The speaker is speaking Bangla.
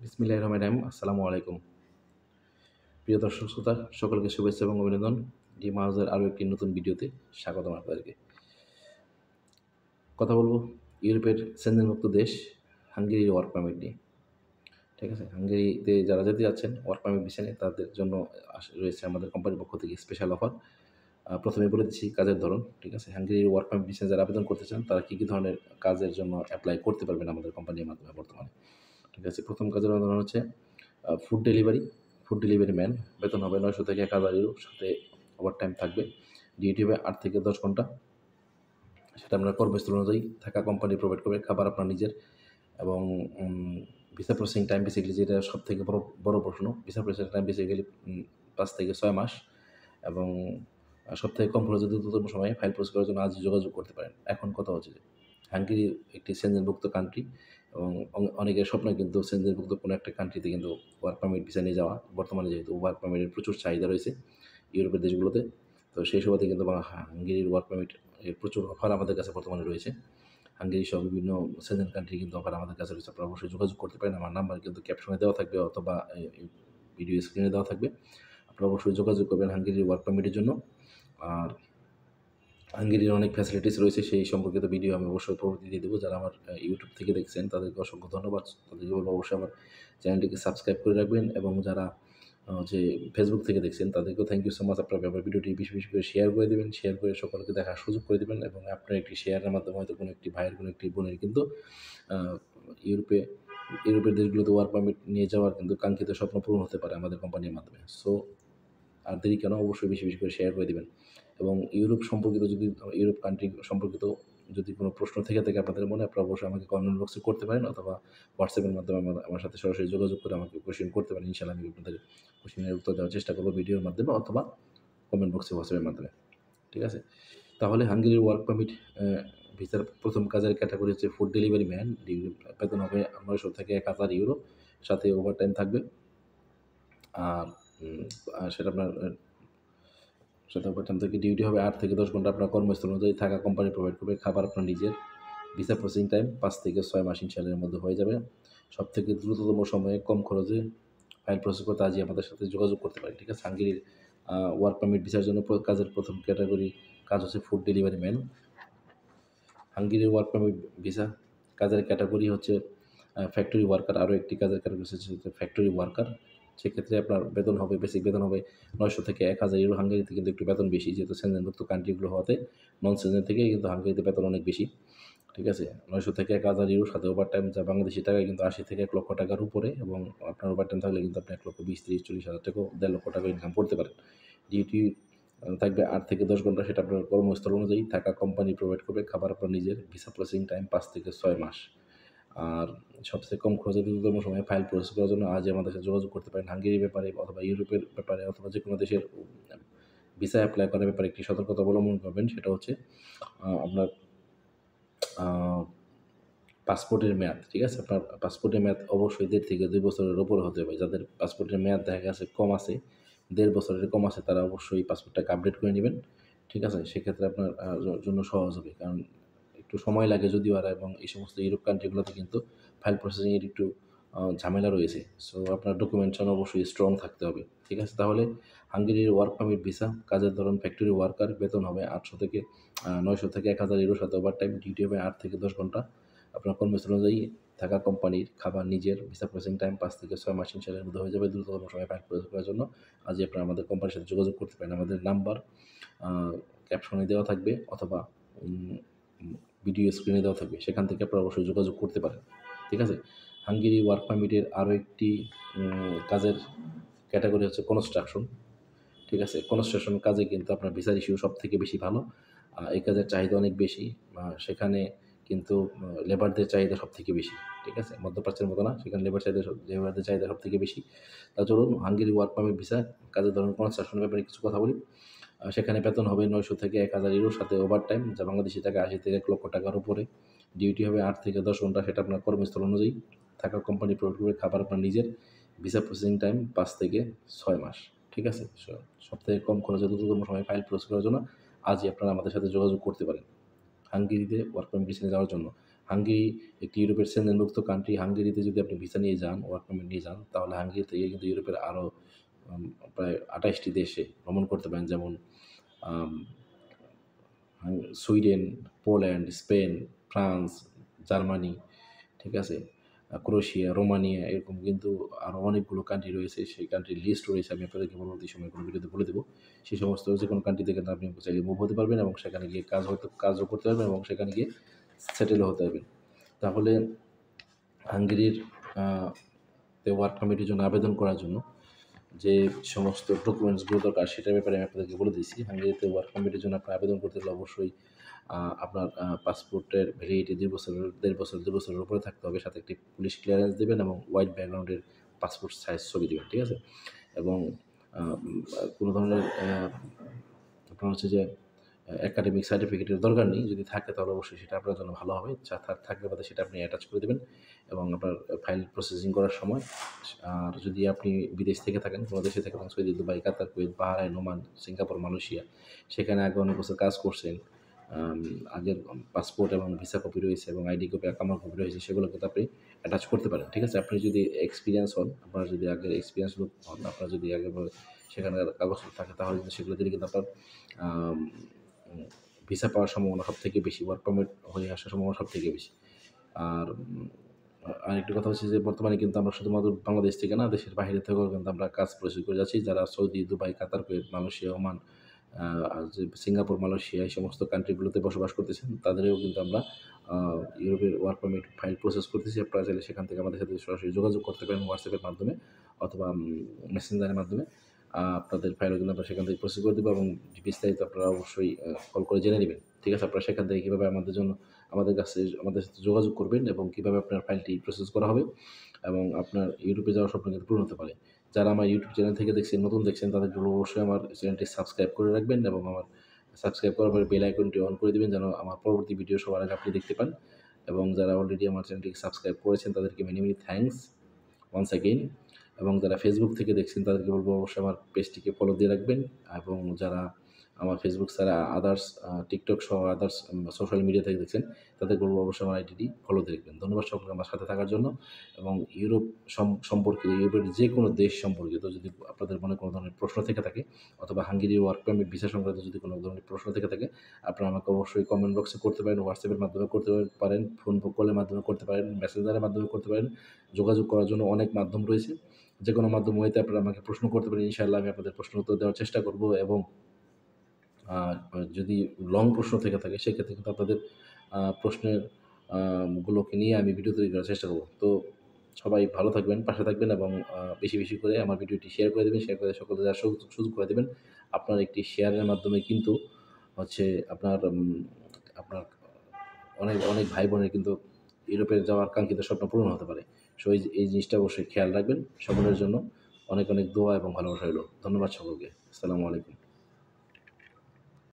বিসমিল্লাহির রহমানির রহিম। আসসালামু আলাইকুম। প্রিয় দর্শক শ্রোতা সকলকে শুভেচ্ছা এবং অভিনন্দন। ডি মাউজের আরও একটি নতুন ভিডিওতে স্বাগতম আপনাদেরকে। কথা বলব ইউরোপের সেনজেনভুক্ত দেশ হাঙ্গেরির ওয়ার্ক পারমিট নিয়ে। ঠিক আছে? হাঙ্গেরিতে যারা যেতে যাচ্ছেন ওয়ার্ক পারমিট ভিসা নিয়ে তাদের জন্য রয়েছে আমাদের কোম্পানির পক্ষ থেকে স্পেশাল অফার। প্রথমে বলে দিচ্ছি কাজের ধরন। ঠিক আছে? হাঙ্গেরির ওয়ার্ক পারমিট ভিসা যারা আবেদন করতে চান তারা কী ধরনের কাজের জন্য অ্যাপ্লাই করতে পারবেন আমাদের কোম্পানির মাধ্যমে বর্তমানে। ঠিক আছে? প্রথম কাজের ধরন হচ্ছে ফুড ডেলিভারি ম্যান। বেতন হবে 900 থেকে 1000 ইউরো, সাথে ওভারটাইম থাকবে। ডিউটি হবে 8 থেকে 10 ঘন্টা। সেটা আপনার কর্মস্থল অনুযায়ী থাকা কোম্পানি প্রোভাইড করবে, খাবার আপনার নিজের। এবং ভিসা প্রসেসিং টাইম বেসিক্যালি যেটা সবথেকে বড় প্রশ্ন, ভিসা প্রসেসিং টাইম বেসিক্যালি 5 থেকে 6 মাস। এবং সবথেকে কম খরচে দ্রুততম সময়ে ফাইল প্রসেস করার জন্য আজই যোগাযোগ করতে পারেন। এখন কথা হচ্ছে যে হাঙ্গেরি একটি সেনজেনভুক্ত কান্ট্রি এবং অনেকের স্বপ্ন কিন্তু সেনজেনভুক্ত কোনো একটা কান্ট্রিতে কিন্তু ওয়ার্ক পারমিট ভিসা নিয়ে যাওয়া। বর্তমানে যেহেতু ওয়ার্ক পারমিটের প্রচুর চাহিদা রয়েছে ইউরোপের দেশগুলোতে, তো সেই সুবাদে কিন্তু হাঙ্গেরির ওয়ার্ক পারমিট এর প্রচুর অফার আমাদের কাছে বর্তমানে রয়েছে। হাঙ্গেরি সহ বিভিন্ন সেনজেন কান্ট্রি কিন্তু অফার আমাদের কাছে রয়েছে। আপনারা অবশ্যই যোগাযোগ করতে পারেন। আমার নাম্বার কিন্তু ক্যাপশনে দেওয়া থাকবে অথবা ভিডিও স্ক্রিনে দেওয়া থাকবে। আপনারা অবশ্যই যোগাযোগ করবেন হাঙ্গেরির ওয়ার্ক পারমিটের জন্য। আর হাঙ্গেরির অনেক ফ্যাসিলিটিস রয়েছে, সেই সম্পর্কিত ভিডিও আমি অবশ্যই পরবর্তী দিয়ে দেবো। যারা আমার ইউটিউব থেকে দেখছেন তাদেরকে অসংখ্য ধন্যবাদ। তাদেরকে বলবো অবশ্যই আমার চ্যানেলটিকে সাবস্ক্রাইব করে রাখবেন, এবং যারা যে ফেসবুক থেকে দেখছেন তাদেরকেও থ্যাংক ইউ সো মাচ। আপনারা আমার ভিডিওটি বেশি বেশি করে শেয়ার করে দেবেন, শেয়ার করে সকলকে দেখার সুযোগ করে দেবেন। এবং আপনার একটি শেয়ারের মাধ্যমে হয়তো কোনো একটি ভাইয়ের, কোনো একটি বোনের কিন্তু ইউরোপের দেশগুলোতে ওয়ার্ক পারমিট নিয়ে যাওয়ার কিন্তু কাঙ্ক্ষিত স্বপ্ন পূরণ হতে পারে আমাদের কোম্পানির মাধ্যমে। সো আর দেরি কেন, অবশ্যই বেশি বেশি করে শেয়ার করে দেবেন। এবং ইউরোপ কান্ট্রি সম্পর্কিত যদি কোনো প্রশ্ন থেকে থাকে আপনাদের মনে, আপনারা অবশ্যই আমাকে কমেন্ট বক্সে করতে পারেন, অথবা হোয়াটসঅ্যাপের মাধ্যমে আমার সাথে সরাসরি যোগাযোগ করে আমাকে কোয়েশ্চেন করতে পারেন। ইনশাআল্লাহ আমি আপনাদের কোয়েশ্চেনের উত্তর দেওয়ার চেষ্টা করবো ভিডিওর মাধ্যমে অথবা কমেন্ট বক্সে হোয়াটসঅ্যাপের মাধ্যমে। ঠিক আছে? তাহলে হাঙ্গেরির ওয়ার্ক পারমিট ভিসার প্রথম কাজের ক্যাটাগরি হচ্ছে ফুড ডেলিভারি ম্যান। বেতন হবে 900 থেকে 1000 ইউরো, সাথে ওভারটাইম থাকবে। আর সেটা আপনার সাথে ওভারটাইম থেকে ডিউটি হবে 8 থেকে 10 ঘন্টা। আপনার কর্মস্থল অনুযায়ী থাকা কোম্পানি প্রোভাইড করবে, খাবার আপনার নিজের। ভিসা প্রসেসিং টাইম 5 থেকে 6 মাস ইনশাআল্লাহ এর মধ্যে হয়ে যাবে। সবথেকে দ্রুততম সময়ে কম খরচে ফাইল প্রসেস করতে আজই আমাদের সাথে যোগাযোগ করতে পারেন। ঠিক আছে? হাঙ্গেরির ওয়ার্ক পারমিট ভিসার জন্য কাজের প্রথম ক্যাটাগরি কাজ হচ্ছে ফুড ডেলিভারি ম্যান। হাঙ্গেরির ওয়ার্ক পারমিট ভিসা কাজের ক্যাটাগরি হচ্ছে ফ্যাক্টরি ওয়ার্কার। আরও একটি কাজের ক্যাটাগরি হচ্ছে ফ্যাক্টরি ওয়ার্কার। সেক্ষেত্রে আপনার বেতন হবে, বেসিক বেতন হবে 900 থেকে 1000 ইউরো। হাঙ্গেরিতে কিন্তু একটু বেতন বেশি, যেহেতু সেনজেনভুক্ত কান্ট্রিগুলো হওয়াতে নন সেনজেন থেকে কিন্তু হাঙ্গেরিতে বেতন অনেক বেশি। ঠিক আছে? 900 থেকে 1000 ইউরো, সাথে ওভারটাইম যা বাংলাদেশি টাকায় কিন্তু 80 থেকে 1 লক্ষ টাকার উপরে। এবং আপনার ওভারটাইম থাকলে কিন্তু আপনি 1 লক্ষ 20, 30, 40 হাজার টাকাও 1.5 লক্ষ টাকা ইনকাম করতে পারেন। ডিউটি থাকবে 8 থেকে 10 ঘন্টা। সেটা আপনার কর্মস্থল অনুযায়ী থাকা কোম্পানি প্রোভাইড করবে, খাবার আপনার নিজের। ভিসা প্রসেসিং টাইম 5 থেকে 6 মাস। আর সবচেয়ে কম খরচে দ্রুততম সময়ে ফাইল প্রসেস করার জন্য আজই আমাদের সাথে যোগাযোগ করতে পারেন। হাঙ্গেরির ব্যাপারে অথবা ইউরোপের ব্যাপারে অথবা যে কোনো দেশের ভিসা অ্যাপ্লাই করার ব্যাপারে একটি সতর্কতা অবলম্বন করবেন। সেটা হচ্ছে আপনার পাসপোর্টের মেয়াদ। ঠিক আছে? আপনার পাসপোর্টের মেয়াদ অবশ্যই 1.5 থেকে 2 বছরের উপরে হতে হবে। যাদের পাসপোর্টের মেয়াদ দেখা গেছে কম আছে, 1.5 বছরের কম আছে, তারা অবশ্যই পাসপোর্টটাকে আপডেট করে নেবেন। ঠিক আছে? সেক্ষেত্রে আপনার জন্য সহজ হবে। কারণ একটু সময় লাগে যদিও, এবং এই সমস্ত ইউরোপ কান্ট্রিগুলোতে কিন্তু ফাইল প্রসেসিংয়ের একটু ঝামেলা রয়েছে। সো আপনার ডকুমেন্টেশন অবশ্যই স্ট্রং থাকতে হবে। ঠিক আছে? তাহলে হাঙ্গেরির ওয়ার্ক পারমিট ভিসা কাজের ধরন ফ্যাক্টরি ওয়ার্কার। বেতন হবে 800 থেকে 900 থেকে 1000 ইউরো, সাথে ওভারটাইম। ডিউটি হবে 8 থেকে 10 ঘন্টা। আপনার কর্মস্থল অনুযায়ী থাকা কোম্পানির, খাবার নিজের। ভিসা প্রসেসিং টাইম 5 থেকে 6 মাস ইনশাআল্লাহ মধ্যে হয়ে যাবে। দ্রুততম সময়ে ফাইল প্রসেস করার জন্য আজই আপনারা আমাদের কোম্পানির সাথে যোগাযোগ করতে পারেন। আমাদের নাম্বার ক্যাপশনে দেওয়া থাকবে অথবা ভিডিও স্ক্রিনে দেওয়া থাকবে, সেখান থেকে আপনারা অবশ্যই যোগাযোগ করতে পারেন। ঠিক আছে? হাঙ্গেরি ওয়ার্ক পারমিটের আরও একটি কাজের ক্যাটাগরি হচ্ছে কনস্ট্রাকশন। ঠিক আছে? কনস্ট্রাকশন কাজে কিন্তু আপনার ভিসার ইস্যু সবথেকে বেশি ভালো। এই কাজের চাহিদা অনেক বেশি। সেখানে কিন্তু লেবারদের চাহিদা সবথেকে বেশি। ঠিক আছে? মধ্যপ্রাচ্যের মতো না, সেখানে লেবারদের চাহিদা সবথেকে বেশি। তা চলুন হাঙ্গেরি ওয়ার্ক পারমিট ভিসা কাজের ধরন কনস্ট্রাকশনের ব্যাপারে কিছু কথা বলি। সেখানে বেতন হবে 900 থেকে 1000 ইউরো, সাথে ওভারটাইম যা বাংলাদেশি টাকায় 80 থেকে 1 লক্ষ টাকার উপরে। ডিউটি হবে 8 থেকে 10 ঘন্টা। সেটা আপনার কর্মস্থল অনুযায়ী থাকা কোম্পানি প্রোভাইড করবে, খাবার আপনার নিজের। ভিসা প্রসেসিং টাইম 5 থেকে 6 মাস। ঠিক আছে? সবথেকে কম খরচে দ্রুততম সময়ে ফাইল প্রসেস করার জন্য আজই আপনারা আমাদের সাথে যোগাযোগ করতে পারেন হাঙ্গেরিতে ওয়ার্ক পারমিট ভিসা যাওয়ার জন্য। হাঙ্গেরি একটি ইউরোপের সেনজেনভুক্ত কান্ট্রি। হাঙ্গেরিতে যদি আপনি ভিসা নিয়ে যান, ওয়ার্ক পারমিট নিয়ে যান, তাহলে হাঙ্গেরি থেকে কিন্তু ইউরোপের আরও প্রায় ২৮টি দেশে ভ্রমণ করতে পারেন, যেমন আম Sweden, Poland, Spain, France, Germany, ঠিক আছে? ক্রোয়েশিয়া, রোমানিয়া, এরকম কিন্তু আরও অনেকগুলো কান্ট্রি রয়েছে। সেই কান্ট্রির লিস্ট রয়েছে, আমি আপনাদেরকে পরবর্তী সময়ে কোনো ভিডিওতে বলে দেবো। সেই সমস্ত যেকোনো কান্ট্রি থেকে আপনি চাইলে মুভ হতে পারবেন এবং সেখানে গিয়ে কাজও করতে পারবেন এবং সেখানে গিয়ে সেটেলও হতে পারবেন। তাহলে হাঙ্গেরির ওয়ার্ক পারমিটের জন্য আবেদন করার জন্য যে সমস্ত ডকুমেন্টসগুলো দরকার সেটার ব্যাপারে আমি আপনাদেরকে বলে দিয়েছি। হাঙ্গেরিতে ওয়ার্ক পারমিটের জন্য আপনার আবেদন করতে হলে অবশ্যই আপনার পাসপোর্টের ভ্যালিডিটি ২ বছরের ১.৫ বছরের উপরে থাকতে হবে। সাথে একটি পুলিশ ক্লিয়ারেন্স দেবেন এবং হোয়াইট ব্যাকগ্রাউন্ডের পাসপোর্ট সাইজ ছবি দিবেন, ঠিক আছে? এবং কোনো ধরনের আপনার হচ্ছে যে একাডেমিক সার্টিফিকেটের দরকার নেই। যদি থাকে তাহলে অবশ্যই সেটা আপনার জন্য ভালো হবে। থাকলে বাদে সেটা আপনি অ্যাটাচ করে দেবেন এবং আপনার ফাইল প্রসেসিং করার সময়, আর যদি আপনি বিদেশ থেকে থাকেন, কোনো দেশে থেকে থাকেন, Saudi, Dubai, Qatar, Kuwait, Bahrain, Oman, Singapore, Malaysia, সেখানে আগে অনেক বছর কাজ করছেন, আগের পাসপোর্ট এবং ভিসা কপি রয়েছে এবং আইডি কপি, আকামার কপি রয়েছে, সেগুলো কিন্তু আপনি অ্যাটাচ করতে পারেন, ঠিক আছে? আপনি যদি এক্সপিরিয়েন্স হন, আপনার যদি আগের এক্সপিরিয়েন্স হন, আপনার যদি আগের সেখানকার কাগজপত্র থাকে, তাহলে কিন্তু সেগুলো দিলে কিন্তু আপনার ভিসা পাওয়ার সম্ভাবনা সবথেকে বেশি, ওয়ার্ক পারমিট হয়ে আসার সম্ভাবনা সবথেকে বেশি। আর আরেকটি কথা হচ্ছে যে বর্তমানে কিন্তু আমরা শুধুমাত্র বাংলাদেশ থেকে না, দেশের বাইরে থেকেও কিন্তু আমরা কাজ প্রসেস করে যাচ্ছি। যারা Saudi, Dubai, Qatar, Kuwait, Malaysia, Oman, আর যে সিঙ্গাপুর, মালয়েশিয়া, এই সমস্ত কান্ট্রিগুলোতে বসবাস করতেছেন, তাদেরও কিন্তু আমরা ইউরোপের ওয়ার্ক পারমিট ফাইল প্রসেস করতেছি। আপনারা চাইলে সেখান থেকে আমাদের সাথে সরাসরি যোগাযোগ করতে পারেন হোয়াটসঅ্যাপের মাধ্যমে অথবা মেসেঞ্জারের মাধ্যমে। আপনাদের ফাইলও কিন্তু আমরা সেখান থেকে প্রসেস করে দেবো এবং বিস্তারিত আপনারা অবশ্যই কল করে জেনে নেবেন, ঠিক আছে? আপনারা সেখান থেকে কীভাবে আমাদের সাথে যোগাযোগ করবেন এবং কীভাবে আপনার ফাইলটি প্রসেস করা হবে এবং আপনার ইউরোপে যাওয়ার স্বপ্ন কিন্তু পূরণ হতে পারে। যারা আমার ইউটিউব চ্যানেল থেকে দেখছেন, নতুন দেখছেন, তাদের জন্য অবশ্যই আমার চ্যানেলটি সাবস্ক্রাইব করে রাখবেন এবং আমার সাবস্ক্রাইব করার পরে বেল আইকনটি অন করে দিবেন, যেন আমার পরবর্তী ভিডিও সবার আগে আপনি দেখতে পান। এবং যারা অলরেডি আমার চ্যানেলটিকে সাবস্ক্রাইব করেছেন, তাদেরকে many many thanks once again. এবং যারা ফেসবুক থেকে দেখছেন, তাদেরকে বলবো অবশ্যই আমার পেজটিকে ফলো দিয়ে রাখবেন। এবং যারা আমার ফেসবুক ছাড়া আদার্স টিকটক সহ আদার্স সোশ্যাল মিডিয়া থেকে দেখছেন, তাদের বলবো অবশ্যই আমার আইডিটি ফলো দিয়ে রাখবেন। ধন্যবাদ সকলকে আমার সাথে থাকার জন্য। এবং ইউরোপ সম্পর্কিত, ইউরোপের যে কোনো দেশ সম্পর্কিত যদি আপনাদের মনে কোনো ধরনের প্রশ্ন থেকে থাকে, অথবা হাঙ্গেরি ওয়ার্ক পারমিট ভিসা সংক্রান্ত যদি কোনো ধরনের প্রশ্ন থেকে থাকে, আপনারা আমাকে অবশ্যই কমেন্ট বক্সে করতে পারেন, হোয়াটসঅ্যাপের মাধ্যমে করতে পারেন, ফোন কলের মাধ্যমে করতে পারেন, মেসেঞ্জারের মাধ্যমে করতে পারেন। যোগাযোগ করার জন্য অনেক মাধ্যম রয়েছে। যে কোনো মাধ্যম হইতে আপনারা আমাকে প্রশ্ন করতে পারেন। ইনশাআল্লাহ আমি আপনাদের প্রশ্নের উত্তর দেওয়ার চেষ্টা করব এবং যদি লং প্রশ্ন থেকে থাকে, সেক্ষেত্রে কিন্তু আপনাদের প্রশ্নের গুলোকে নিয়ে আমি ভিডিও তৈরি করার চেষ্টা করব। তো সবাই ভালো থাকবেন, পাশে থাকবেন এবং বেশি, বেশি করে আমার ভিডিওটি শেয়ার করে দেবেন। শেয়ার করে সকলে দেখার সুযোগ করে দেবেন। আপনার একটি শেয়ারের মাধ্যমে কিন্তু হচ্ছে আপনার অনেক, অনেক ভাই-বোনের কিন্তু ইউরোপে যাওয়ার কাঙ্ক্ষিত স্বপ্ন পূরণ হতে পারে। সো এই জিনিসটা অবশ্যই খেয়াল রাখবেন। সকলের জন্য অনেক, অনেক দোয়া এবং ভালোবাসা রইলো। ধন্যবাদ সকলকে। আসসালামু আলাইকুম।